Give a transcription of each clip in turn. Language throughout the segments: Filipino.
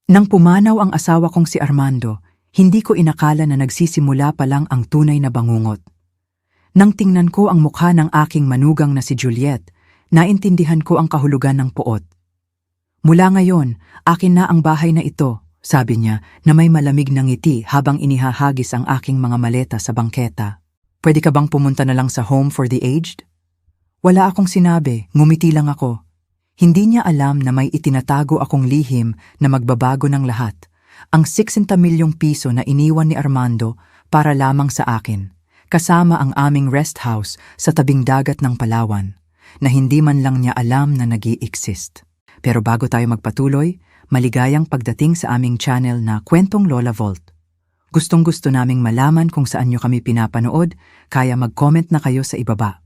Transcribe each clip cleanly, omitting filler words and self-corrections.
Nang pumanaw ang asawa kong si Armando, hindi ko inakala na nagsisimula pa lang ang tunay na bangungot. Nang tingnan ko ang mukha ng aking manugang na si Juliet, naintindihan ko ang kahulugan ng puot. Mula ngayon, akin na ang bahay na ito, sabi niya na may malamig na ngiti habang inihahagis ang aking mga maleta sa bangketa. Pwede ka bang pumunta na lang sa home for the aged? Wala akong sinabi, ngumiti lang ako. Hindi niya alam na may itinatago akong lihim na magbabago ng lahat. Ang 60 milyong piso na iniwan ni Armando para lamang sa akin, kasama ang aming rest house sa tabing dagat ng Palawan, na hindi man lang niya alam na nag-i-exist. Pero bago tayo magpatuloy, maligayang pagdating sa aming channel na Kwentong Lola Vault. Gustong-gusto naming malaman kung saan nyo kami pinapanood, kaya mag-comment na kayo sa ibaba.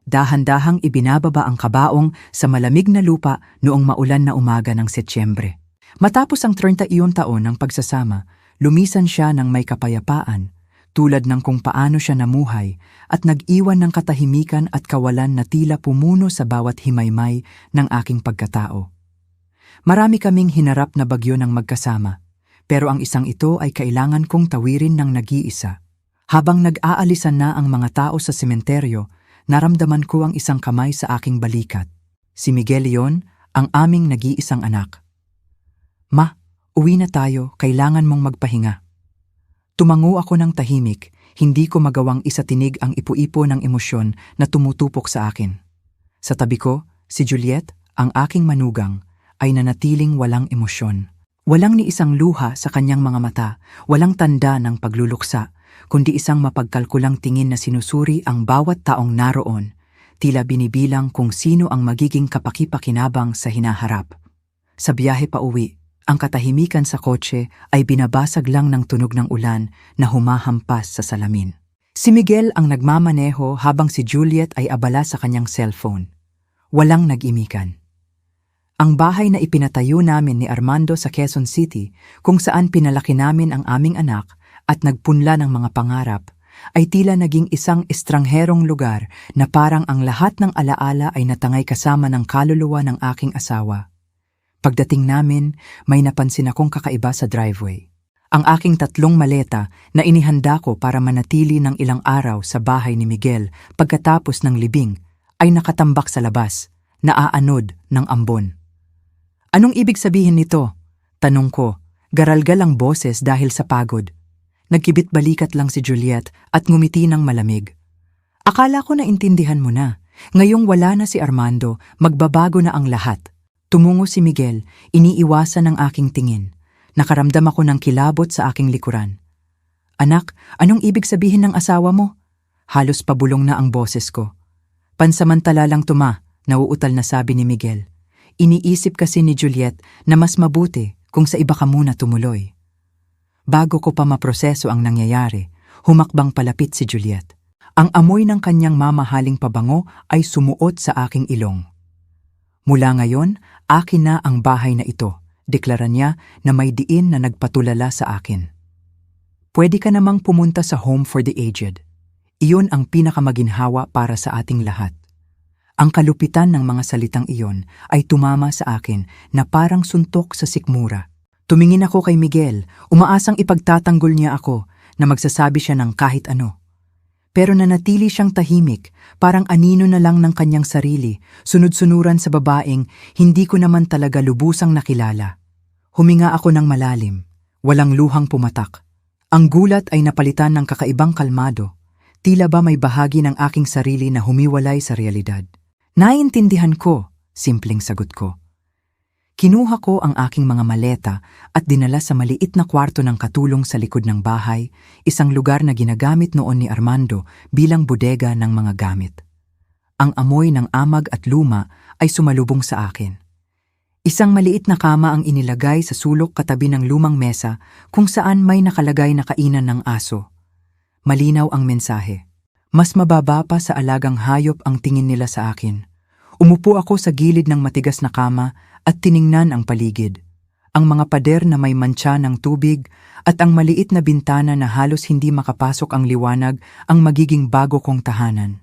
Dahan-dahang ibinababa ang kabaong sa malamig na lupa noong maulan na umaga ng Setyembre. Matapos ang 31 taon ng pagsasama, lumisan siya ng may kapayapaan, tulad ng kung paano siya namuhay at nag-iwan ng katahimikan at kawalan na tila pumuno sa bawat himaymay ng aking pagkatao. Marami kaming hinarap na bagyo ng magkasama, pero ang isang ito ay kailangan kong tawirin ng nag-iisa. Habang nag-aalisan na ang mga tao sa sementeryo, naramdaman ko ang isang kamay sa aking balikat. Si Miguel yon, ang aming nag-iisang anak. Ma, uwi na tayo, kailangan mong magpahinga. Tumango ako ng tahimik, hindi ko magawang isatinig ang ipu-ipo ng emosyon na tumutupok sa akin. Sa tabi ko, si Juliet, ang aking manugang, ay nanatiling walang emosyon. Walang ni isang luha sa kanyang mga mata, walang tanda ng pagluluksa, kundi isang mapagkalkulang tingin na sinusuri ang bawat taong naroon, tila binibilang kung sino ang magiging kapaki-pakinabang sa hinaharap. Sa biyahe pa uwi, ang katahimikan sa kotse ay binabasag lang ng tunog ng ulan na humahampas sa salamin. Si Miguel ang nagmamaneho habang si Juliet ay abala sa kanyang cellphone. Walang nag-imikan. Ang bahay na ipinatayo namin ni Armando sa Quezon City, kung saan pinalaki namin ang aming anak at nagpunla ng mga pangarap, ay tila naging isang estrangherong lugar na parang ang lahat ng alaala ay natangay kasama ng kaluluwa ng aking asawa. Pagdating namin, may napansin akong kakaiba sa driveway. Ang aking 3 maleta na inihanda ko para manatili ng ilang araw sa bahay ni Miguel pagkatapos ng libing ay nakatambak sa labas, naaanod ng ambon. Anong ibig sabihin nito? Tanong ko, garalgal ang boses dahil sa pagod. Nagkibit balikat lang si Juliet at ngumiti ng malamig. Akala ko na intindihan mo na. Ngayong wala na si Armando, magbabago na ang lahat. Tumungo si Miguel, iniiwasan ng aking tingin. Nakaramdam ako ng kilabot sa aking likuran. Anak, anong ibig sabihin ng asawa mo? Halos pabulong na ang boses ko. Pansamantala lang tuma, nauutal na sabi ni Miguel. Iniisip kasi ni Juliet na mas mabuti kung sa iba ka muna tumuloy. Bago ko pa maproseso ang nangyayari, humakbang palapit si Juliet. Ang amoy ng kanyang mamahaling pabango ay sumuot sa aking ilong. Mula ngayon, akin na ang bahay na ito, deklara niya na may diin na nagpatulala sa akin. Pwede ka namang pumunta sa home for the aged. Iyon ang pinakamaginhawa para sa ating lahat. Ang kalupitan ng mga salitang iyon ay tumama sa akin na parang suntok sa sikmura. Tumingin ako kay Miguel, umaasang ipagtatanggol niya ako na magsasabi siya ng kahit ano. Pero nanatili siyang tahimik, parang anino na lang ng kanyang sarili, sunod-sunuran sa babaeng hindi ko naman talaga lubusang nakilala. Huminga ako ng malalim, walang luhang pumatak. Ang gulat ay napalitan ng kakaibang kalmado, tila ba may bahagi ng aking sarili na humiwalay sa realidad. Naiintindihan ko, simpleng sagot ko. Kinuha ko ang aking mga maleta at dinala sa maliit na kwarto ng katulong sa likod ng bahay, isang lugar na ginagamit noon ni Armando bilang bodega ng mga gamit. Ang amoy ng amag at luma ay sumalubong sa akin. Isang maliit na kama ang inilagay sa sulok katabi ng lumang mesa kung saan may nakalagay na kainan ng aso. Malinaw ang mensahe. Mas mababa pa sa alagang hayop ang tingin nila sa akin. Umupo ako sa gilid ng matigas na kama at tiningnan ang paligid. Ang mga pader na may mantsa ng tubig at ang maliit na bintana na halos hindi makapasok ang liwanag ang magiging bago kong tahanan.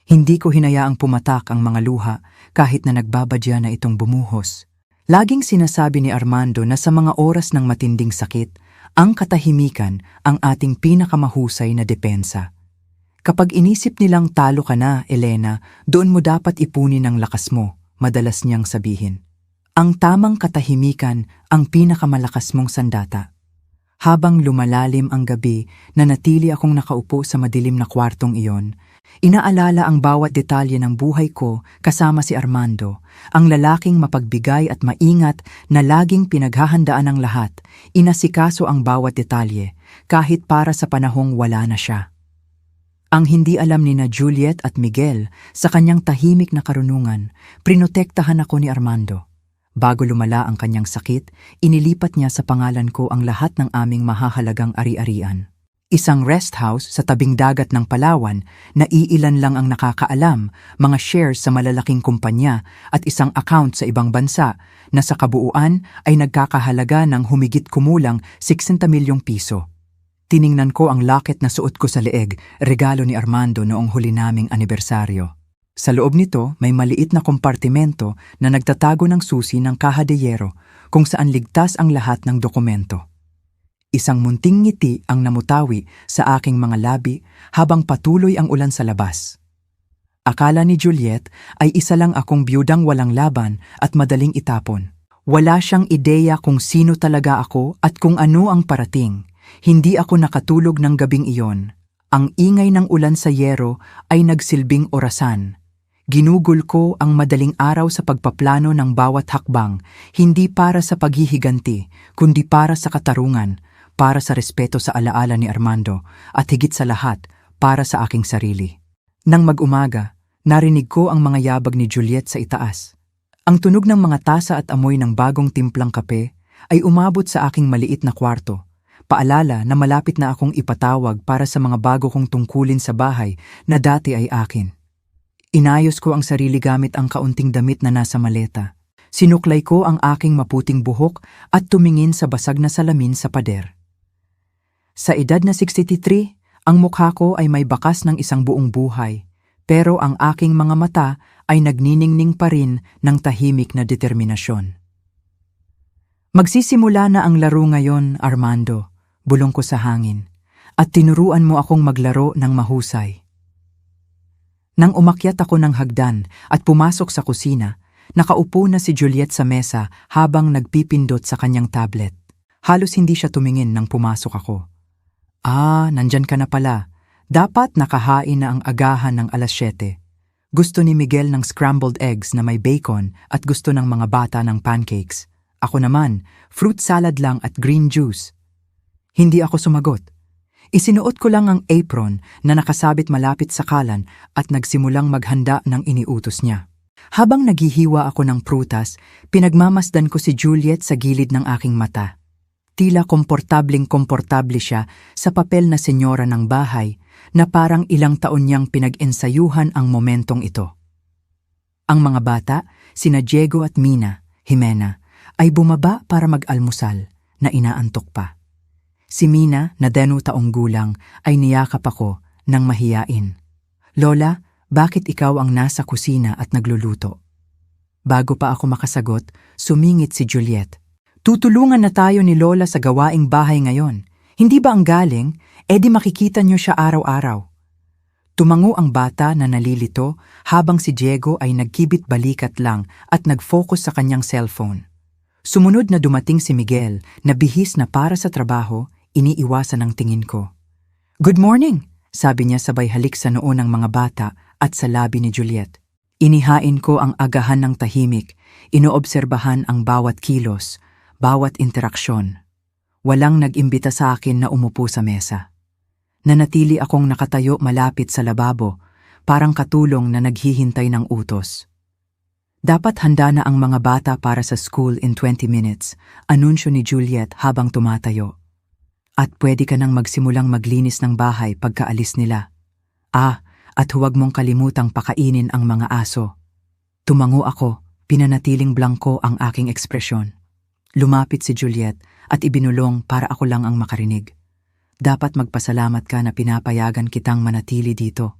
Hindi ko hinayaang pumatak ang mga luha kahit na nagbabadya na itong bumuhos. Laging sinasabi ni Armando na sa mga oras ng matinding sakit, ang katahimikan ang ating pinakamahusay na depensa. Kapag inisip nilang talo ka na, Elena, doon mo dapat ipunin ang lakas mo, madalas niyang sabihin. Ang tamang katahimikan ang pinakamalakas mong sandata. Habang lumalalim ang gabi, nanatili akong nakaupo sa madilim na kwartong iyon. Inaalala ang bawat detalye ng buhay ko kasama si Armando, ang lalaking mapagbigay at maingat na laging pinaghahandaan ng lahat. Inasikaso ang bawat detalye, kahit para sa panahong wala na siya. Ang hindi alam ni na Juliet at Miguel sa kanyang tahimik na karunungan, prinotektahan ako ni Armando. Bago lumala ang kanyang sakit, inilipat niya sa pangalan ko ang lahat ng aming mahahalagang ari-arian. Isang rest house sa tabing dagat ng Palawan na iilan lang ang nakakaalam, mga shares sa malalaking kumpanya at isang account sa ibang bansa na sa kabuuan ay nagkakahalaga ng humigit kumulang 60 milyong piso. Tiningnan ko ang locket na suot ko sa leeg, regalo ni Armando noong huli naming anibersaryo. Sa loob nito may maliit na kompartimento na nagtatago ng susi ng kaha de yero kung saan ligtas ang lahat ng dokumento. Isang munting ngiti ang namutawi sa aking mga labi habang patuloy ang ulan sa labas. Akala ni Juliet ay isa lang akong biyudang walang laban at madaling itapon. Wala siyang ideya kung sino talaga ako at kung ano ang parating. Hindi ako nakatulog ng gabing iyon. Ang ingay ng ulan sa yero ay nagsilbing orasan. Ginugol ko ang madaling araw sa pagpaplano ng bawat hakbang, hindi para sa paghihiganti, kundi para sa katarungan, para sa respeto sa alaala ni Armando, at higit sa lahat, para sa aking sarili. Nang mag-umaga, narinig ko ang mga yabag ni Juliet sa itaas. Ang tunog ng mga tasa at amoy ng bagong timplang kape ay umabot sa aking maliit na kwarto. Paalala na malapit na akong ipatawag para sa mga bago kong tungkulin sa bahay na dati ay akin. Inayos ko ang sarili gamit ang kaunting damit na nasa maleta. Sinuklay ko ang aking maputing buhok at tumingin sa basag na salamin sa pader. Sa edad na 63, ang mukha ko ay may bakas ng isang buong buhay, pero ang aking mga mata ay nagniningning pa rin ng tahimik na determinasyon. Magsisimula na ang laro ngayon, Armando, bulong ko sa hangin, at tinuruan mo akong maglaro ng mahusay. Nang umakyat ako ng hagdan at pumasok sa kusina, nakaupo na si Juliet sa mesa habang nagpipindot sa kanyang tablet. Halos hindi siya tumingin nang pumasok ako. Nandyan ka na pala. Dapat nakahain na ang agahan ng 7:00. Gusto ni Miguel ng scrambled eggs na may bacon at gusto ng mga bata ng pancakes. Ako naman, fruit salad lang at green juice. Hindi ako sumagot. Isinuot ko lang ang apron na nakasabit malapit sa kalan at nagsimulang maghanda ng iniutos niya. Habang naghihiwa ako ng prutas, pinagmamasdan ko si Juliet sa gilid ng aking mata. Tila komportable siya sa papel na senyora ng bahay na parang ilang taon niyang pinag-ensayuhan ang momentong ito. Ang mga bata, sina Diego at Jimena, ay bumaba para mag-almusal na inaantok pa. Si Mina, na 10 taong gulang, ay niyakap ako nang mahiyain. Lola, bakit ikaw ang nasa kusina at nagluluto? Bago pa ako makasagot, sumingit si Juliet. Tutulungan na tayo ni Lola sa gawaing bahay ngayon. Hindi ba ang galing? Di makikita niyo siya araw-araw. Tumango ang bata na nalilito habang si Diego ay nagkibit balikat lang at nag-focus sa kanyang cellphone. Sumunod na dumating si Miguel na bihis na para sa trabaho, iniiwasan ang tingin ko. Good morning, sabi niya sabay halik sa noo ng mga bata at sa labi ni Juliet. Inihain ko ang agahan ng tahimik, inoobserbahan ang bawat kilos, bawat interaksyon. Walang nag-imbita sa akin na umupo sa mesa. Nanatili akong nakatayo malapit sa lababo, parang katulong na naghihintay ng utos. Dapat handa na ang mga bata para sa school in 20 minutes, anunsyo ni Juliet habang tumatayo. At pwede ka nang magsimulang maglinis ng bahay pagkaalis nila. At huwag mong kalimutang pakainin ang mga aso. Tumango ako, pinanatiling blangko ang aking ekspresyon. Lumapit si Juliet at ibinulong para ako lang ang makarinig. Dapat magpasalamat ka na pinapayagan kitang manatili dito.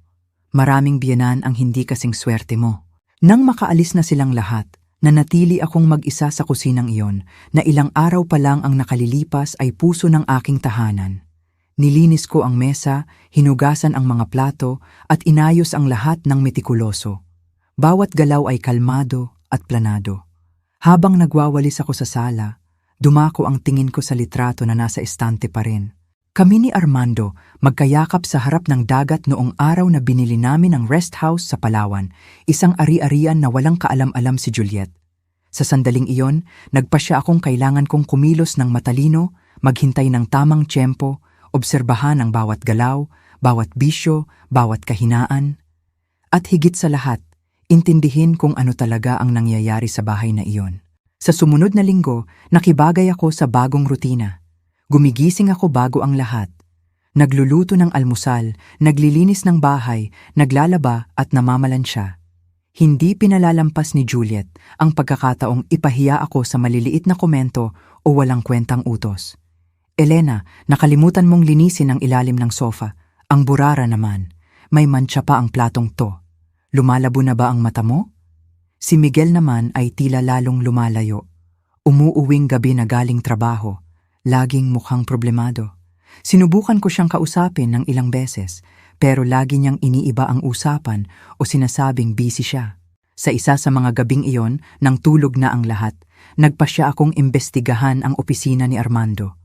Maraming biyenan ang hindi kasing swerte mo. Nang makaalis na silang lahat, Nanatili akong mag-isa sa kusinang iyon na ilang araw pa lang ang nakalilipas ay puso ng aking tahanan. Nilinis ko ang mesa, hinugasan ang mga plato at inayos ang lahat ng metikuloso. Bawat galaw ay kalmado at planado. Habang nagwawalis ako sa sala, dumako ang tingin ko sa litrato na nasa estante pa rin. Kami ni Armando magkayakap sa harap ng dagat noong araw na binili namin ang rest house sa Palawan, isang ari-arian na walang kaalam-alam si Juliet. Sa sandaling iyon, nagpasya akong kailangan kong kumilos ng matalino, maghintay ng tamang tiyempo, obserbahan ang bawat galaw, bawat bisyo, bawat kahinaan. At higit sa lahat, intindihin kung ano talaga ang nangyayari sa bahay na iyon. Sa sumunod na linggo, nakibagay ako sa bagong rutina. Gumigising ako bago ang lahat. Nagluluto ng almusal, naglilinis ng bahay, naglalaba at namamalansya. Hindi pinalalampas ni Juliet ang pagkakataong ipahiya ako sa maliliit na komento o walang kwentang utos. Elena, nakalimutan mong linisin ang ilalim ng sofa. Ang burara naman, may mantsa pa ang platong to. Lumalabo na ba ang mata mo? Si Miguel naman ay tila lalong lumalayo. Umuuwing gabi na galing trabaho. Laging mukhang problemado. Sinubukan ko siyang kausapin ng ilang beses, pero lagi niyang iniiba ang usapan o sinasabing busy siya. Sa isa sa mga gabing iyon, nang tulog na ang lahat, nagpasya akong imbestigahan ang opisina ni Armando.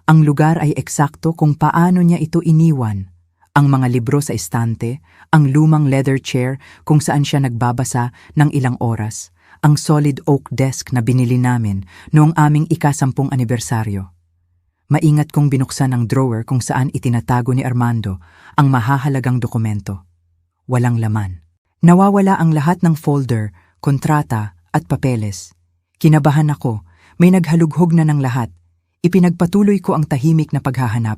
Ang lugar ay eksakto kung paano niya ito iniwan. Ang mga libro sa estante, ang lumang leather chair kung saan siya nagbabasa ng ilang oras, ang solid oak desk na binili namin noong aming ika-10 anibersaryo. Maingat kong binuksan ang drawer kung saan itinatago ni Armando ang mahahalagang dokumento. Walang laman. Nawawala ang lahat ng folder, kontrata at papeles. Kinabahan ako, may naghalughog na ng lahat. Ipinagpatuloy ko ang tahimik na paghahanap.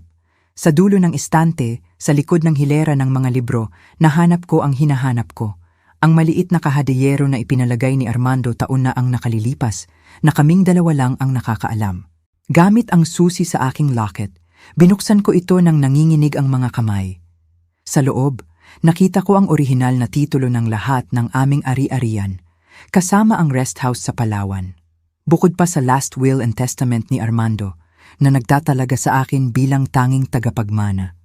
Sa dulo ng estante, sa likod ng hilera ng mga libro, nahanap ko ang hinahanap ko. Ang maliit na kahadiyero na ipinalagay ni Armando taon na ang nakalilipas, na kaming dalawa lang ang nakakaalam. Gamit ang susi sa aking locket, binuksan ko ito nang nanginginig ang mga kamay. Sa loob, nakita ko ang orihinal na titulo ng lahat ng aming ari-arian, kasama ang rest house sa Palawan. Bukod pa sa last will and testament ni Armando, na nagtatalaga sa akin bilang tanging tagapagmana.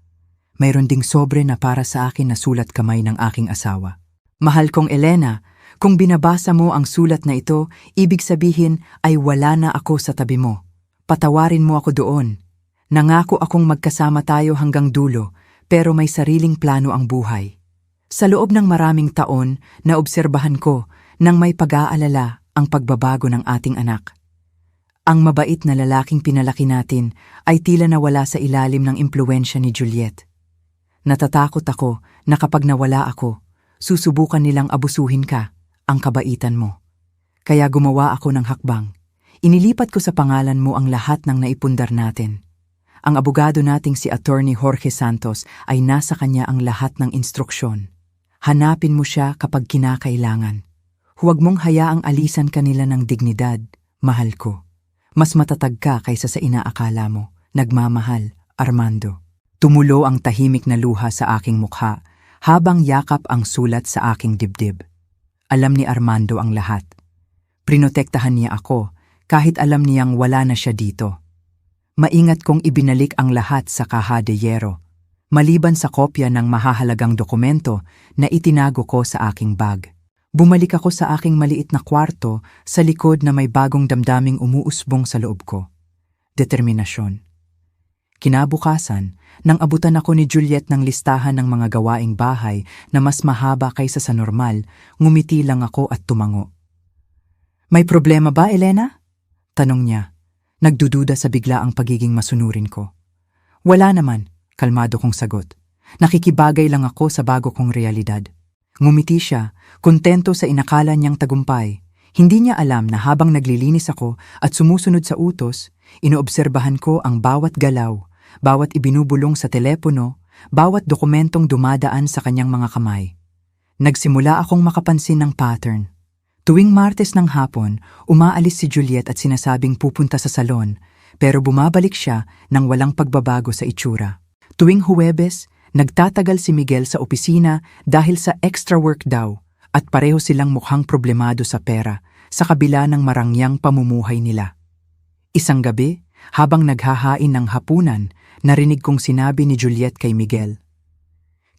Mayroon ding sobre na para sa akin na sulat kamay ng aking asawa. Mahal kong Elena, kung binabasa mo ang sulat na ito, ibig sabihin ay wala na ako sa tabi mo. Patawarin mo ako doon. Nangako akong magkasama tayo hanggang dulo, pero may sariling plano ang buhay. Sa loob ng maraming taon, naobserbahan ko nang may pag-aalala ang pagbabago ng ating anak. Ang mabait na lalaking pinalaki natin ay tila nawala sa ilalim ng impluwensya ni Juliet. Natatakot ako na kapag nawala ako, susubukan nilang abusuhin ka, ang kabaitan mo. Kaya gumawa ako ng hakbang. Inilipat ko sa pangalan mo ang lahat ng naipundar natin. Ang abogado nating si Attorney Jorge Santos ay nasa kanya ang lahat ng instruksyon. Hanapin mo siya kapag kinakailangan. Huwag mong hayaang alisan kanila ng dignidad, mahal ko. Mas matatag ka kaysa sa inaakala mo. Nagmamahal, Armando. Tumulo ang tahimik na luha sa aking mukha habang yakap ang sulat sa aking dibdib. Alam ni Armando ang lahat. Prinotektahan niya ako kahit alam niyang wala na siya dito. Maingat kong ibinalik ang lahat sa caja de hierro, maliban sa kopya ng mahahalagang dokumento na itinago ko sa aking bag. Bumalik ako sa aking maliit na kwarto sa likod na may bagong damdaming umuusbong sa loob ko. Determinasyon. Kinabukasan, nang abutan ako ni Juliet ng listahan ng mga gawaing bahay na mas mahaba kaysa sa normal, ngumiti lang ako at tumango. May problema ba, Elena? Tanong niya. Nagdududa sa bigla ang pagiging masunurin ko. Wala naman, kalmado kong sagot. Nakikibagay lang ako sa bago kong realidad. Ngumiti siya, kontento sa inakala niyang tagumpay. Hindi niya alam na habang naglilinis ako at sumusunod sa utos, inoobserbahan ko ang bawat galaw, bawat ibinubulong sa telepono, bawat dokumentong dumadaan sa kanyang mga kamay. Nagsimula akong makapansin ng pattern. Tuwing Martes ng hapon, umaalis si Juliet at sinasabing pupunta sa salon, pero bumabalik siya nang walang pagbabago sa itsura. Tuwing Huwebes, nagtatagal si Miguel sa opisina dahil sa extra work daw, at pareho silang mukhang problemado sa pera, sa kabila ng marangyang pamumuhay nila. Isang gabi, habang naghahain ng hapunan, narinig kong sinabi ni Juliet kay Miguel,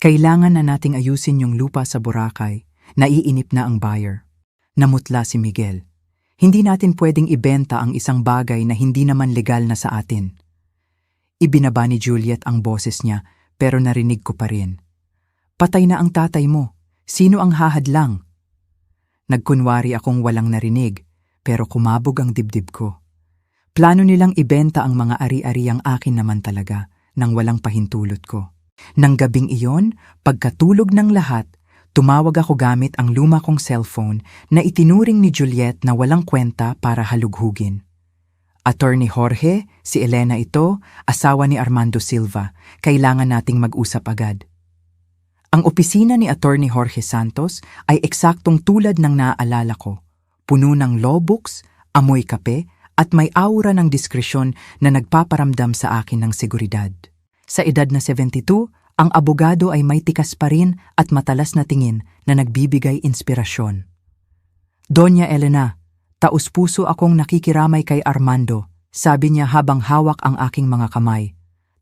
"Kailangan na nating ayusin yung lupa sa Boracay, naiinip na ang buyer." Namutla si Miguel. Hindi natin pwedeng ibenta ang isang bagay na hindi naman legal na sa atin. Ibinaba ni Juliet ang boses niya, pero narinig ko pa rin. "Patay na ang tatay mo. Sino ang hahadlang?" Nagkunwari akong walang narinig, pero kumabog ang dibdib ko. Plano nilang ibenta ang mga ari-ari ang akin naman talaga, nang walang pahintulot ko. Nang gabing iyon, pagkatulog ng lahat, tumawag ako gamit ang luma kong cellphone na itinuring ni Juliet na walang kwenta para halughugin. Attorney Jorge, si Elena ito, asawa ni Armando Silva, kailangan nating mag-usap agad. Ang opisina ni Attorney Jorge Santos ay eksaktong tulad ng naaalala ko, puno ng law books, amoy kape, at may aura ng diskresyon na nagpaparamdam sa akin ng seguridad. Sa edad na 72, ang abogado ay may tikas pa rin at matalas na tingin na nagbibigay inspirasyon. "Doña Elena, taus-puso akong nakikiramay kay Armando," sabi niya habang hawak ang aking mga kamay.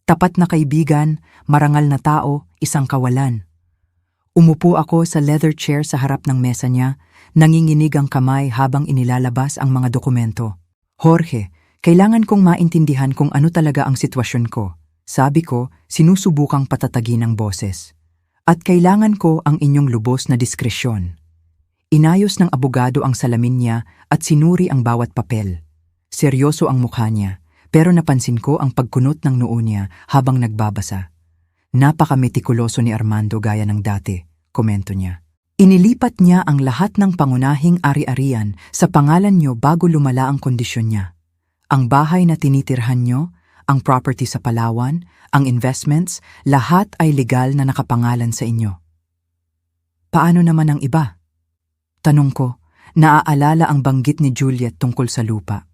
"Tapat na kaibigan, marangal na tao, isang kawalan." Umupo ako sa leather chair sa harap ng mesa niya, nanginginig ang kamay habang inilalabas ang mga dokumento. "Jorge, kailangan kong maintindihan kung ano talaga ang sitwasyon ko," sabi ko, sinusubukang patatagin ang boses. "At kailangan ko ang inyong lubos na diskresyon." Inayos ng abogado ang salamin niya at sinuri ang bawat papel. Seryoso ang mukha niya, pero napansin ko ang pagkunot ng noo niya habang nagbabasa. "Napaka-metikuloso ni Armando gaya ng dati," komento niya. "Inilipat niya ang lahat ng pangunahing ari-arian sa pangalan niyo bago lumala ang kondisyon niya. Ang bahay na tinitirhan niyo, ang property sa Palawan, ang investments, lahat ay legal na nakapangalan sa inyo." "Paano naman ang iba?" tanong ko, naaalala ang banggit ni Juliet tungkol sa lupa.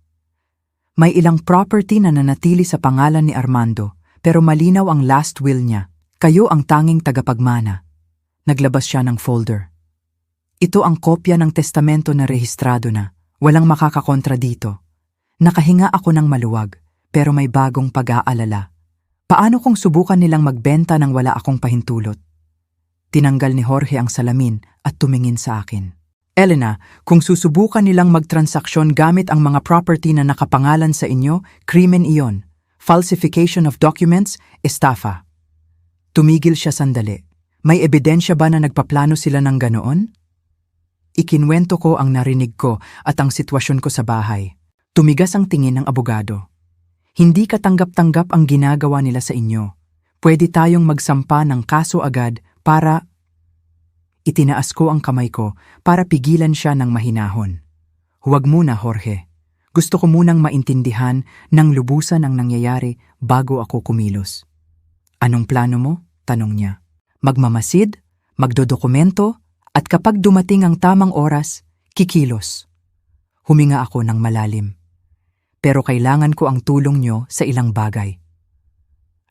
"May ilang property na nanatili sa pangalan ni Armando, pero malinaw ang last will niya. Kayo ang tanging tagapagmana." Naglabas siya ng folder. "Ito ang kopya ng testamento na rehistrado na. Walang makakakontra dito." Nakahinga ako ng maluwag, pero may bagong pag-aalala. Paano kung subukan nilang magbenta nang wala akong pahintulot? Tinanggal ni Jorge ang salamin at tumingin sa akin. "Elena, kung susubukan nilang magtransaksyon gamit ang mga property na nakapangalan sa inyo, krimen iyon. Falsification of documents, estafa." Tumigil siya sandali. "May ebidensya ba na nagpaplano sila ng ganoon?" Ikinwento ko ang narinig ko at ang sitwasyon ko sa bahay. Tumigas ang tingin ng abogado. "Hindi katanggap-tanggap ang ginagawa nila sa inyo. Pwede tayong magsampa ng kaso agad para..." Itinaas ko ang kamay ko para pigilan siya ng mahinahon. "Huwag muna, Jorge. Gusto ko munang maintindihan ng lubusan ang nangyayari bago ako kumilos." "Anong plano mo?" tanong niya. "Magmamasid, magdodokumento, at kapag dumating ang tamang oras, kikilos." Huminga ako ng malalim. "Pero kailangan ko ang tulong niyo sa ilang bagay."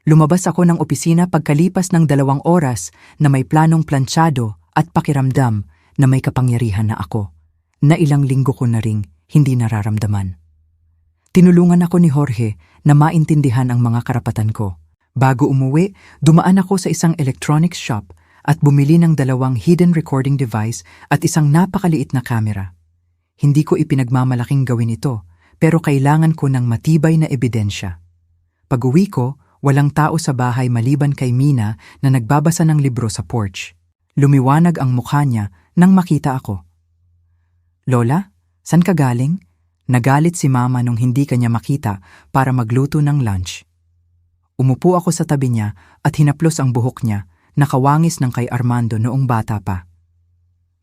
Lumabas ako ng opisina pagkalipas ng 2 oras na may planong plantsado at pakiramdam na may kapangyarihan na ako, na ilang linggo ko na ring hindi nararamdaman. Tinulungan ako ni Jorge na maintindihan ang mga karapatan ko. Bago umuwi, dumaan ako sa isang electronics shop at bumili ng 2 hidden recording device at isang napakaliit na camera. Hindi ko ipinagmamalaking gawin ito, pero kailangan ko ng matibay na ebidensya. Pag-uwi ko, walang tao sa bahay maliban kay Mina na nagbabasa ng libro sa porch. Lumiwanag ang mukha niya nang makita ako. "Lola, san ka galing?" Nagalit si Mama nung hindi kanya makita para magluto ng lunch. Umupo ako sa tabi niya at hinaplos ang buhok niya, nakawangis ng kay Armando noong bata pa.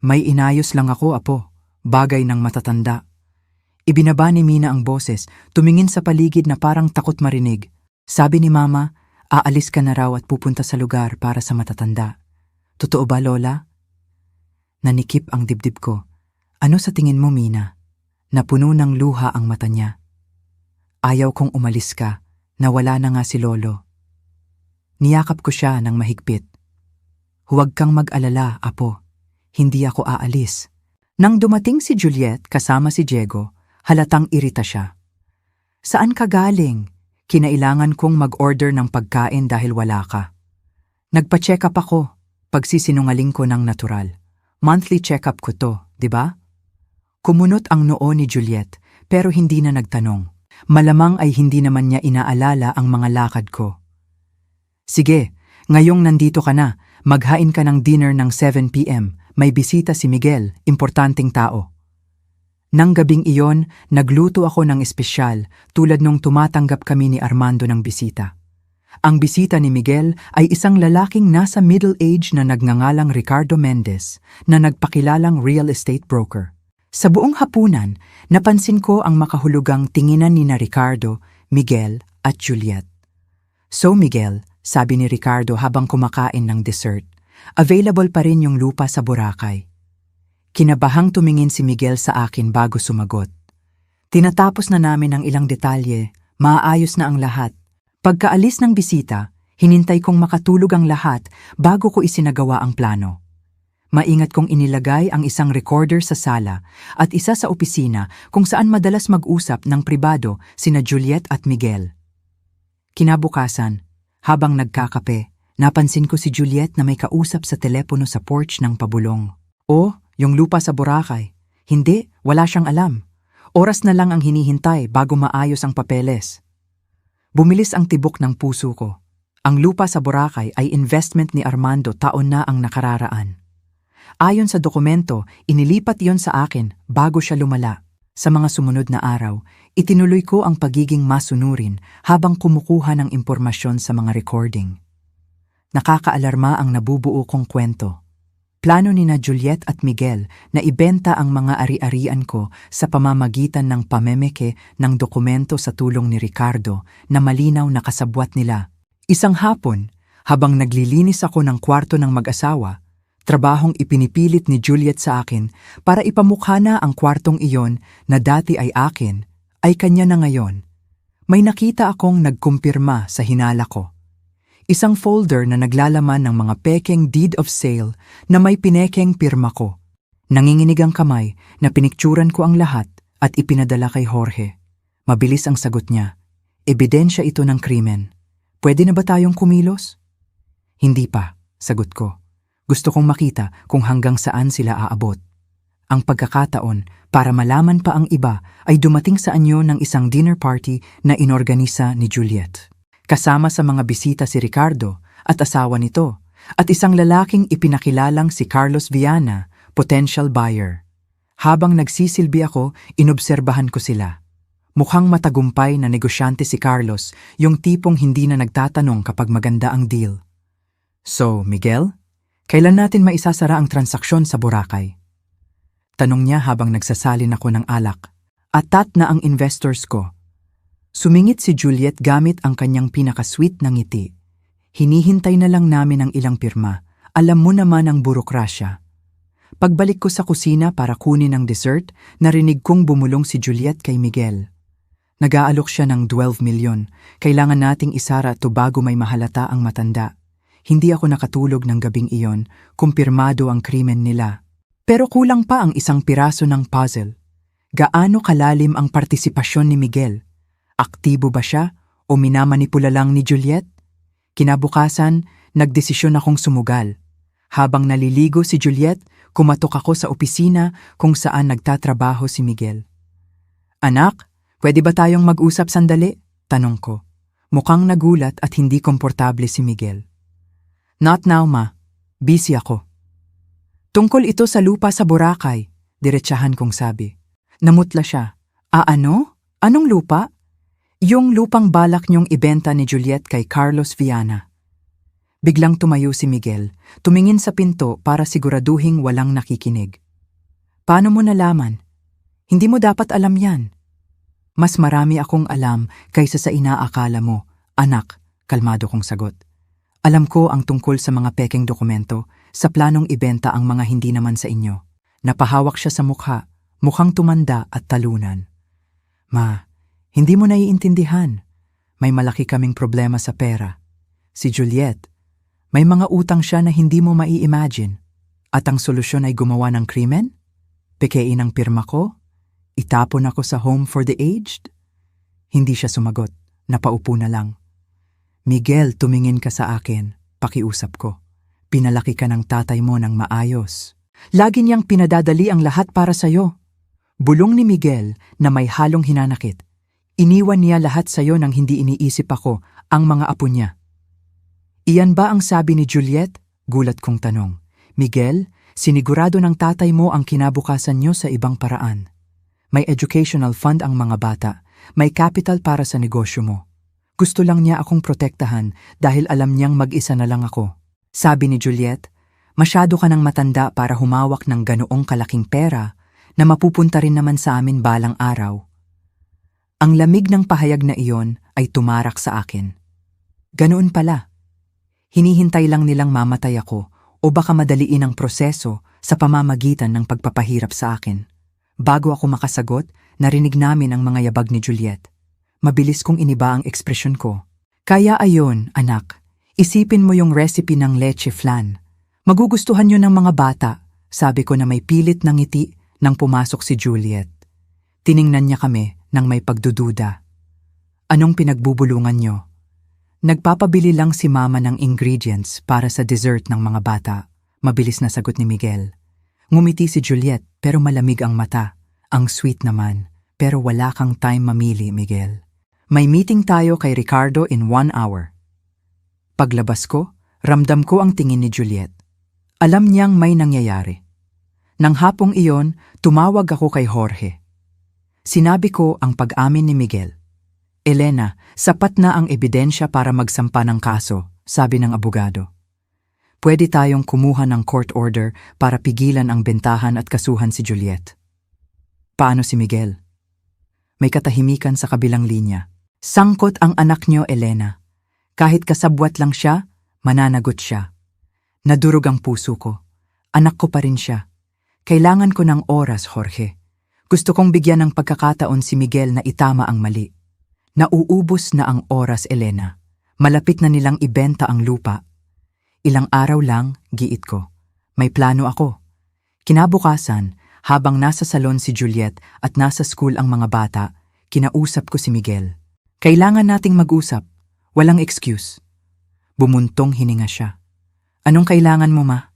"May inayos lang ako, apo. Bagay ng matatanda." Ibinaba ni Mina ang boses, tumingin sa paligid na parang takot marinig. Sabi ni Mama, aalis ka na raw at pupunta sa lugar para sa matatanda. "Totoo ba, Lola?" Nanikip ang dibdib ko. "Ano sa tingin mo, Mina?" Napuno ng luha ang mata niya. "Ayaw kong umalis ka, nawala na nga si Lolo." Niyakap ko siya ng mahigpit. "Huwag kang mag-alala, apo. Hindi ako aalis." Nang dumating si Juliet kasama si Diego, halatang irita siya. Saan ka galing? Kinailangan kong mag-order ng pagkain dahil wala ka. Nagpa-check up ako, pagsisinungaling ko ng natural. Monthly check-up ko to, di ba? Kumunot ang noo ni Juliet, pero hindi na nagtanong. Malamang ay hindi naman niya inaalala ang mga lakad ko. Sige, ngayong nandito ka na, maghain ka ng dinner ng 7 p.m. May bisita si Miguel, importanteng tao. Nang gabing iyon, nagluto ako ng espesyal tulad nung tumatanggap kami ni Armando ng bisita. Ang bisita ni Miguel ay isang lalaking nasa middle age na nagngangalang Ricardo Mendez na nagpakilalang real estate broker. Sa buong hapunan, napansin ko ang makahulugang tinginan ni Ricardo, Miguel at Juliet. So Miguel, sabi ni Ricardo habang kumakain ng dessert, available pa rin yung lupa sa Boracay. Kinabahang tumingin si Miguel sa akin bago sumagot. Tinatapos na namin ang ilang detalye, maayos na ang lahat. Pagkaalis ng bisita, hinintay kong makatulog ang lahat bago ko isinagawa ang plano. Maingat kong inilagay ang isang recorder sa sala at isa sa opisina kung saan madalas mag-usap ng pribado sina Juliet at Miguel. Kinabukasan, habang nagkakape, napansin ko si Juliet na may kausap sa telepono sa porch ng pabulong. O, yung lupa sa Boracay. Hindi, wala siyang alam. Oras na lang ang hinihintay bago maayos ang papeles. Bumilis ang tibok ng puso ko. Ang lupa sa Boracay ay investment ni Armando taon na ang nakararaan. Ayon sa dokumento, inilipat yon sa akin bago siya lumala. Sa mga sumunod na araw, itinuloy ko ang pagiging masunurin habang kumukuha ng impormasyon sa mga recording. Nakakaalarma ang nabubuo kong kwento. Plano ni Juliet at Miguel na ibenta ang mga ari-arian ko sa pamamagitan ng pamemeke ng dokumento sa tulong ni Ricardo na malinaw na kasabwat nila. Isang hapon, habang naglilinis ako ng kwarto ng mag-asawa, trabahong ipinipilit ni Juliet sa akin para ipamukha na ang kwartong iyon na dati ay akin, ay kanya na ngayon. May nakita akong nagkumpirma sa hinala ko. Isang folder na naglalaman ng mga pekeng deed of sale na may pinekeng pirma ko. Nanginginig ang kamay na pinikturan ko ang lahat at ipinadala kay Jorge. Mabilis ang sagot niya. Ebidensya ito ng krimen. Pwede na ba tayong kumilos? Hindi pa, sagot ko. Gusto kong makita kung hanggang saan sila aabot. Ang pagkakataon para malaman pa ang iba ay dumating sa anyo ng isang dinner party na inorganisa ni Juliet. Kasama sa mga bisita si Ricardo at asawa nito at isang lalaking ipinakilalang si Carlos Viana, potential buyer. Habang nagsisilbi ako, inobserbahan ko sila. Mukhang matagumpay na negosyante si Carlos, yung tipong hindi na nagtatanong kapag maganda ang deal. So, Miguel, kailan natin maisasara ang transaksyon sa Boracay? Tanong niya habang nagsasalin ako ng alak. Atat na ang investors ko. Sumingit si Juliet gamit ang kanyang pinaka-sweet na ngiti. Hinihintay na lang namin ang ilang pirma. Alam mo naman ang burokrasya. Pagbalik ko sa kusina para kunin ang dessert, narinig kong bumulong si Juliet kay Miguel. Nag-aalok siya ng 12 milyon. Kailangan nating isara to bago may mahalata ang matanda. Hindi ako nakatulog ng gabing iyon, kumpirmado ang krimen nila. Pero kulang pa ang isang piraso ng puzzle. Gaano kalalim ang partisipasyon ni Miguel? Aktibo ba siya o minamanipula lang ni Juliet? Kinabukasan, nagdesisyon akong sumugal. Habang naliligo si Juliet, kumatok ako sa opisina kung saan nagtatrabaho si Miguel. Anak, pwede ba tayong mag-usap sandali? Tanong ko. Mukhang nagulat at hindi komportable si Miguel. Not now, ma. Busy ako. Tungkol ito sa lupa sa Boracay, diretsahan kong sabi. Namutla siya. Ano? Anong lupa? Yung lupang balak niyong ibenta ni Juliet kay Carlos Viana. Biglang tumayo si Miguel, tumingin sa pinto para siguraduhing walang nakikinig. Paano mo nalaman? Hindi mo dapat alam yan. Mas marami akong alam kaysa sa inaakala mo, anak, kalmado kong sagot. Alam ko ang tungkol sa mga pekeng dokumento, sa planong ibenta ang mga hindi naman sa inyo. Napahawak siya sa mukha, mukhang tumanda at talunan. Ma, hindi mo naiintindihan. May malaki kaming problema sa pera. Si Juliet, may mga utang siya na hindi mo mai-imagine. At ang solusyon ay gumawa ng krimen? Pekein ang pirma ko? Itapon ako sa home for the aged? Hindi siya sumagot. Napaupo na lang. Miguel, tumingin ka sa akin. Pakiusap ko. Pinalaki ka ng tatay mo ng maayos. Lagi niyang pinadadali ang lahat para sa'yo. Bulong ni Miguel na may halong hinanakit. Iniwan niya lahat sa'yo nang hindi iniisip ako ang mga apo niya. Iyan ba ang sabi ni Juliet? Gulat kong tanong. Miguel, sinigurado ng tatay mo ang kinabukasan niyo sa ibang paraan. May educational fund ang mga bata. May capital para sa negosyo mo. Gusto lang niya akong protektahan dahil alam niyang mag-isa na lang ako. Sabi ni Juliet, masyado ka nang matanda para humawak ng ganoong kalaking pera na mapupunta rin naman sa amin balang araw. Ang lamig ng pahayag na iyon ay tumarak sa akin. Ganoon pala. Hinihintay lang nilang mamatay ako o baka madaliin ang proseso sa pamamagitan ng pagpapahirap sa akin. Bago ako makasagot, narinig namin ang mga yabag ni Juliet. Mabilis kong iniba ang ekspresyon ko. Kaya ayon, anak, isipin mo yung recipe ng leche flan. Magugustuhan yun ng mga bata, sabi ko na may pilit ng ngiti nang pumasok si Juliet. Tiningnan niya kami nang may pagdududa. Anong pinagbubulungan niyo? Nagpapabili lang si mama ng ingredients para sa dessert ng mga bata. Mabilis na sagot ni Miguel. Ngumiti si Juliet pero malamig ang mata. Ang sweet naman, pero wala kang time mamili, Miguel. May meeting tayo kay Ricardo in 1 hour. Paglabas ko, ramdam ko ang tingin ni Juliet. Alam niyang may nangyayari. Nang hapong iyon, tumawag ako kay Jorge. Sinabi ko ang pag-amin ni Miguel. Elena, sapat na ang ebidensya para magsampa ng kaso, sabi ng abogado. Pwede tayong kumuha ng court order para pigilan ang bentahan at kasuhan si Juliet. Paano si Miguel? May katahimikan sa kabilang linya. Sangkot ang anak niyo, Elena. Kahit kasabwat lang siya, mananagot siya. Nadurog ang puso ko. Anak ko pa rin siya. Kailangan ko ng oras, Jorge. Gusto kong bigyan ng pagkakataon si Miguel na itama ang mali. Nauubos na ang oras, Elena. Malapit na nilang ibenta ang lupa. Ilang araw lang, giit ko. May plano ako. Kinabukasan, habang nasa salon si Juliet at nasa school ang mga bata, kinausap ko si Miguel. Kailangan nating mag-usap. Walang excuse. Bumuntong hininga siya. Anong kailangan mo, ma?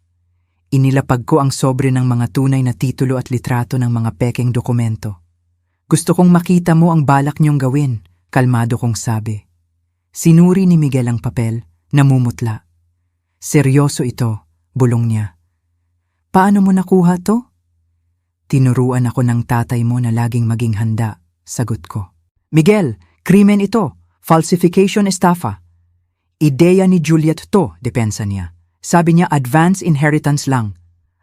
Inilapag ko ang sobre ng mga tunay na titulo at litrato ng mga pekeng dokumento. Gusto kong makita mo ang balak niyong gawin, kalmado kong sabi. Sinuri ni Miguel ang papel, namumutla. Seryoso ito, bulong niya. Paano mo nakuha to? Tinuruan ako ng tatay mo na laging maging handa, sagot ko. Miguel, krimen ito, falsification estafa. Ideya ni Juliet to, depensa niya. Sabi niya advance inheritance lang.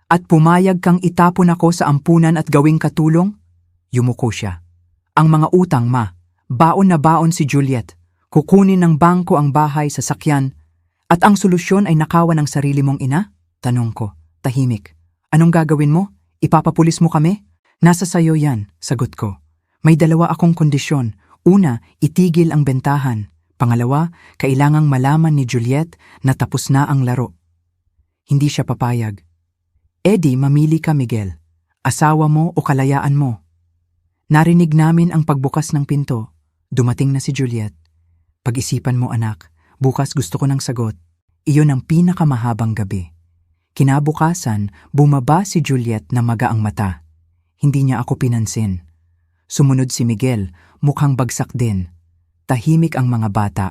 At pumayag kang itapon ako sa ampunan at gawing katulong? Yumuko siya. Ang mga utang, ma. Baon na baon si Juliet. Kukunin ng bangko ang bahay sa sakyan. At ang solusyon ay nakawan ng sarili mong ina? Tanong ko, tahimik. Anong gagawin mo? Ipapapulis mo kami? Nasa sayo yan, sagot ko. May dalawa akong kondisyon. Una, itigil ang bentahan. Pangalawa, kailangang malaman ni Juliet na tapos na ang laro. Hindi siya papayag. Eddie, mamili ka, Miguel. Asawa mo o kalayaan mo? Narinig namin ang pagbukas ng pinto. Dumating na si Juliet. Pag-isipan mo, anak. Bukas gusto ko ng sagot. Iyon ang pinakamahabang gabi. Kinabukasan, bumaba si Juliet na magaang mata. Hindi niya ako pinansin. Sumunod si Miguel, mukhang bagsak din. Tahimik ang mga bata.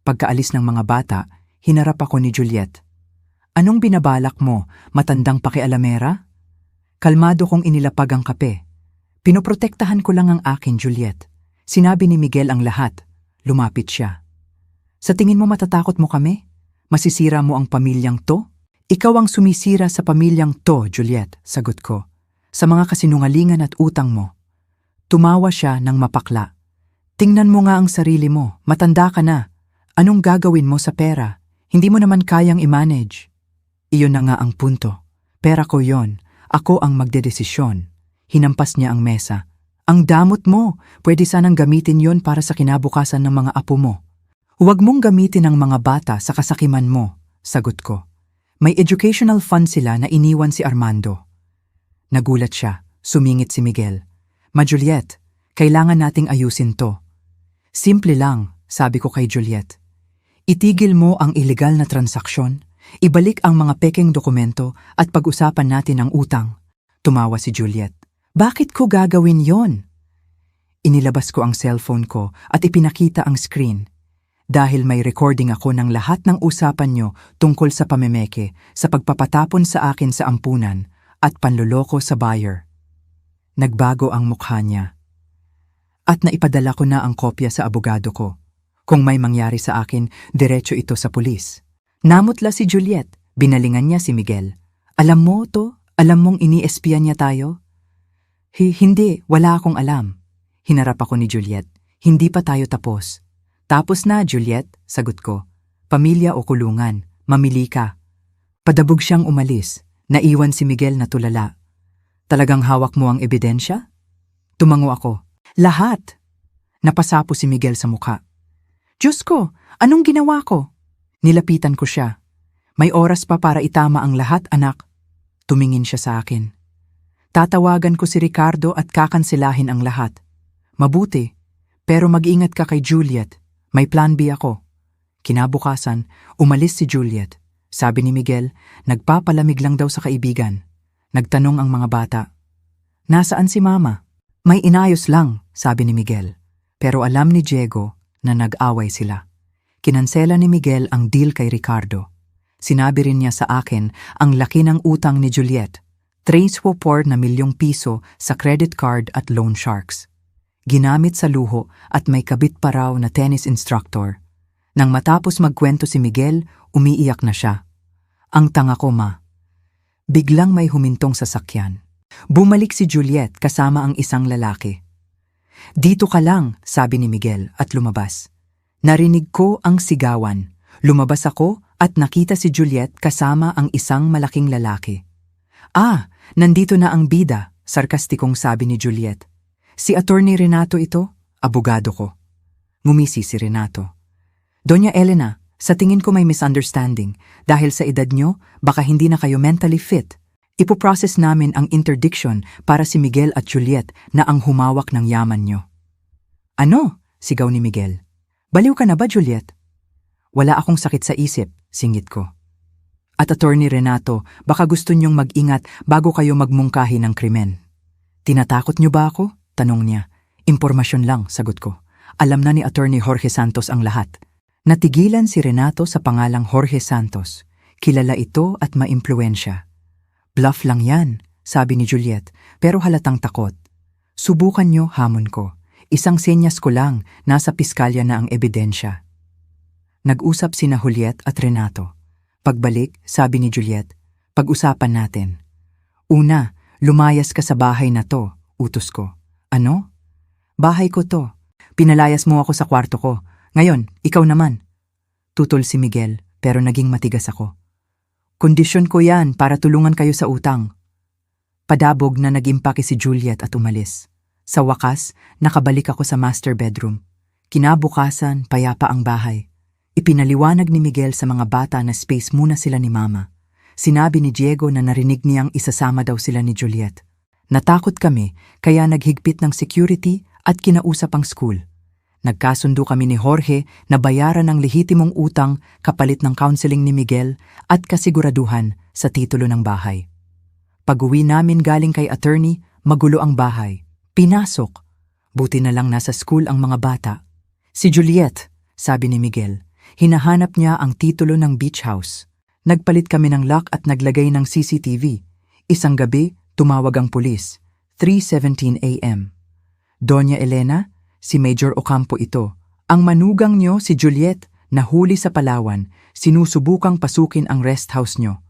Pagkaalis ng mga bata, hinarap ako ni Juliet. Anong binabalak mo, matandang pakialamera? Kalmado kong inilapag ang kape. Pinoprotektahan ko lang ang akin, Juliet. Sinabi ni Miguel ang lahat. Lumapit siya. Sa tingin mo matatakot mo kami? Masisira mo ang pamilyang to? Ikaw ang sumisira sa pamilyang to, Juliet, sagot ko. Sa mga kasinungalingan at utang mo. Tumawa siya ng mapakla. Tingnan mo nga ang sarili mo, matanda ka na. Anong gagawin mo sa pera? Hindi mo naman kayang i-manage. Iyon na nga ang punto. Pera ko yon. Ako ang magdedesisyon. Hinampas niya ang mesa. Ang damot mo. Pwede sanang gamitin yon para sa kinabukasan ng mga apo mo. Huwag mong gamitin ang mga bata sa kasakiman mo, sagot ko. May educational fund sila na iniwan si Armando. Nagulat siya. sumingit si Miguel. Ma Juliet, kailangan nating ayusin to. Simple lang, sabi ko kay Juliet. Itigil mo ang ilegal na transaksyon, ibalik ang mga pekeng dokumento at pag-usapan natin ang utang. Tumawa si Juliet. Bakit ko gagawin yon? Inilabas ko ang cellphone ko at ipinakita ang screen. Dahil may recording ako ng lahat ng usapan nyo tungkol sa pamemeke, sa pagpapatapon sa akin sa ampunan at panloloko sa buyer. Nagbago ang mukha niya. At naipadala ko na ang kopya sa abogado ko. Kung may mangyari sa akin, diretso ito sa pulis. Namutla si Juliet, binalingan niya si Miguel. Alam mo to? Alam mong ini-espian niya tayo? Hindi, wala akong alam. Hinarap ako ni Juliet. Hindi pa tayo tapos. Tapos na, Juliet, sagot ko. Pamilya o kulungan, mamili ka. Padabog siyang umalis. Naiwan si Miguel na tulala. Talagang hawak mo ang ebidensya? Tumango ako. Lahat. Napasapo si Miguel sa mukha. Diyos ko, anong ginawa ko? Nilapitan ko siya. May oras pa para itama ang lahat, anak. Tumingin siya sa akin. Tatawagan ko si Ricardo at kakansilahin ang lahat. Mabuti, pero mag-ingat ka kay Juliet. May plan B ako. Kinabukasan, umalis si Juliet. Sabi ni Miguel, nagpapalamig lang daw sa kaibigan. Nagtanong ang mga bata. Nasaan si Mama? May inayos lang, sabi ni Miguel. Pero alam ni Diego na nag-away sila. Kinansela ni Miguel ang deal kay Ricardo. Sinabi rin niya sa akin ang laki ng utang ni Juliet. Trace report na ₱1,000,000 sa credit card at loan sharks. Ginamit sa luho at may kabit pa raw na tennis instructor. Nang matapos magkwento si Miguel, umiiyak na siya. Ang tanga ko, ma. Biglang may humintong sasakyan. Bumalik si Juliet kasama ang isang lalaki. Dito ka lang, sabi ni Miguel at lumabas. Narinig ko ang sigawan. Lumabas ako at nakita si Juliet kasama ang isang malaking lalaki. Ah, nandito na ang bida, sarkastikong sabi ni Juliet. Si Attorney Renato ito, abogado ko. Ngumisi si Renato. Doña Elena, sa tingin ko may misunderstanding. Dahil sa edad nyo, baka hindi na kayo mentally fit. Ipoprocess namin ang interdiction para si Miguel at Juliet na ang humawak ng yaman nyo. Ano? Sigaw ni Miguel. Baliw ka na ba, Juliet? Wala akong sakit sa isip, singit ko. At Attorney Renato, baka gusto nyong mag-ingat bago kayo magmungkahi ng krimen. Tinatakot nyo ba ako? Tanong niya. Impormasyon lang, sagot ko. Alam na ni Attorney Jorge Santos ang lahat. Natigilan si Renato sa pangalang Jorge Santos. Kilala ito at maimpluwensya. Bluff lang yan, sabi ni Juliet, pero halatang takot. Subukan nyo, hamon ko. Isang senyas ko lang, nasa piskalya na ang ebidensya. Nag-usap sina Juliet at Renato. Pagbalik, sabi ni Juliet, pag-usapan natin. Una, lumayas ka sa bahay na to, utos ko. Ano? Bahay ko to. Pinalayas mo ako sa kwarto ko. Ngayon, ikaw naman. Tutol si Miguel, pero naging matigas ako. Kondisyon ko yan para tulungan kayo sa utang. Padabog na nag-impake si Juliet at umalis. Sa wakas, nakabalik ako sa master bedroom. Kinabukasan, payapa ang bahay. Ipinaliwanag ni Miguel sa mga bata na space muna sila ni Mama. Sinabi ni Diego na narinig niyang isasama daw sila ni Juliet. Natakot kami, kaya naghigpit ng security at kinausap ang school. Nagkasundo kami ni Jorge na bayaran ng lehitimong utang kapalit ng counseling ni Miguel at kasiguraduhan sa titulo ng bahay. Pag-uwi namin galing kay attorney, magulo ang bahay. Pinasok. Buti na lang nasa school ang mga bata. Si Juliet, sabi ni Miguel, hinahanap niya ang titulo ng beach house. Nagpalit kami ng lock at naglagay ng CCTV. Isang gabi, tumawag ang pulis. 3:17 a.m. Doña Elena, si Major Ocampo ito. Ang manugang nyo, si Juliet, nahuli sa Palawan, sinusubukang pasukin ang rest house nyo.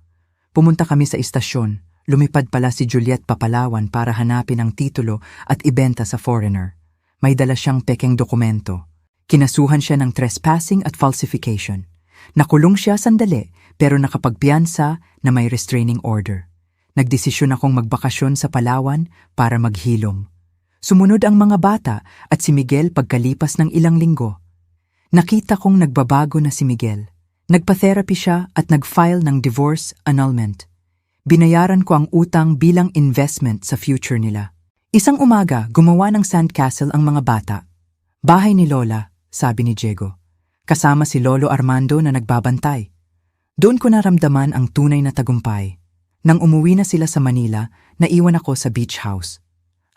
Pumunta kami sa istasyon. Lumipad pala si Juliet pa Palawan para hanapin ang titulo at ibenta sa foreigner. May dala siyang pekeng dokumento. Kinasuhan siya ng trespassing at falsification. Nakulong siya sandali pero nakapagpiyansa na may restraining order. Nagdesisyon akong magbakasyon sa Palawan para maghilom. Sumunod ang mga bata at si Miguel pagkalipas ng ilang linggo. Nakita kong nagbabago na si Miguel. Nagpa-therapy siya at nag-file ng divorce annulment. Binayaran ko ang utang bilang investment sa future nila. Isang umaga, gumawa ng sandcastle ang mga bata. Bahay ni Lola, sabi ni Diego. Kasama si Lolo Armando na nagbabantay. Doon ko naramdaman ang tunay na tagumpay. Nang umuwi na sila sa Manila, naiwan ako sa beach house.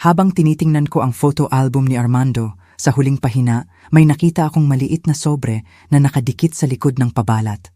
Habang tinitingnan ko ang photo album ni Armando, sa huling pahina, may nakita akong maliit na sobre na nakadikit sa likod ng pabalat.